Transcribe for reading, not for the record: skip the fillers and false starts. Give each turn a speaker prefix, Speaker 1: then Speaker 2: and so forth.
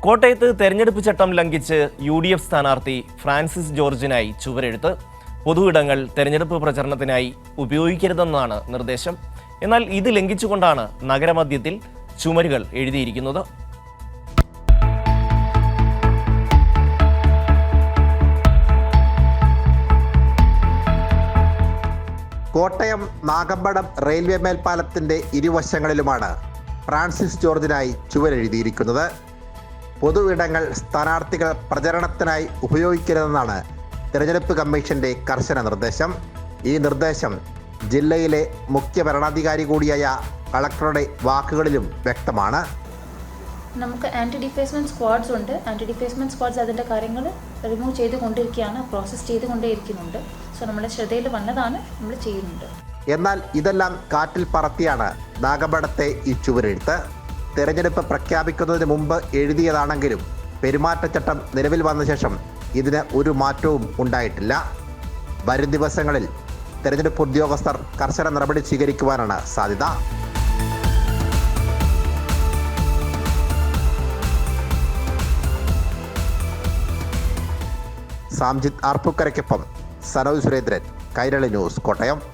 Speaker 1: കോട്ടയത്ത് തെരഞ്ഞെടുപ്പ് ചട്ടം ലംഘിച്ച് UDF സ്ഥാനാർത്ഥി ഫ്രാൻസിസ് ജോർജിനായി ചുവരെഴുത്ത്. പൊതുയിടങ്ങൾ തെരഞ്ഞെടുപ്പ് പ്രചരണത്തിനായി ഉപയോഗിക്കരുതെന്നാണ് നിർദ്ദേശം. എന്നാൽ ഇത് ലംഘിച്ചുകൊണ്ടാണ് നഗരമധ്യത്തിൽ ചുമരുകൾ എഴുതിയിരിക്കുന്നത്.
Speaker 2: കോട്ടയം നാഗമ്പടം റെയിൽവേ മേൽപ്പാലത്തിന്റെ ഇരുവശങ്ങളിലുമാണ് ഫ്രാൻസിസ് ജോർജിനായി ചുവരെഴുതിയിരിക്കുന്നത്. പൊതു ഇടങ്ങൾ സ്ഥാനാർത്ഥികൾ പ്രചരണത്തിനായി ഉപയോഗിക്കരുതെന്നാണ് തിരഞ്ഞെടുപ്പ് കമ്മീഷന്റെ കർശന നിർദ്ദേശം. ഈ നിർദ്ദേശം ജില്ലയിലെ മുഖ്യ ഭരണാധികാരി കൂടിയായ കളക്ടറുടെ വാക്കുകളിലും വ്യക്തമാണ്.
Speaker 3: നമുക്ക് ആൻറ്റി ഡിഫേസ്മെൻറ്റ് സ്ക്വാഡ്സ് ഉണ്ട്. ആൻറ്റി ഡിഫേസ്മെൻറ്റ് സ്ക്വാഡ്സ് അതിൻ്റെ കാര്യങ്ങൾ റിമൂവ് ചെയ്തുകൊണ്ടിരിക്കുകയാണ്, പ്രോസസ്സ് ചെയ്തുകൊണ്ടേയിരിക്കുന്നുണ്ട്. സോ നമ്മുടെ ശ്രദ്ധയിൽ വന്നതാണ്, നമ്മൾ ചെയ്യുന്നുണ്ട്.
Speaker 2: എന്നാൽ ഇതെല്ലാം കാറ്റിൽ പറത്തിയാണ് നാഗമ്പടത്തെ ഈ ചുവരെഴുത്ത്. തെരഞ്ഞെടുപ്പ് പ്രഖ്യാപിക്കുന്നതിന് മുമ്പ് എഴുതിയതാണെങ്കിലും പെരുമാറ്റച്ചട്ടം നിലവിൽ വന്ന ശേഷം ഇതിന് ഒരു മാറ്റവും ഉണ്ടായിട്ടില്ല. വരും ദിവസങ്ങളിൽ തെരഞ്ഞെടുപ്പ് ഉദ്യോഗസ്ഥർ കർശന നടപടി സ്വീകരിക്കുവാനാണ് സാധ്യത. സാംജിത് ആർപ്പൂക്കരയ്ക്കൊപ്പം സനോജ് സുരേന്ദ്രൻ, കൈരളി ന്യൂസ്, കോട്ടയം.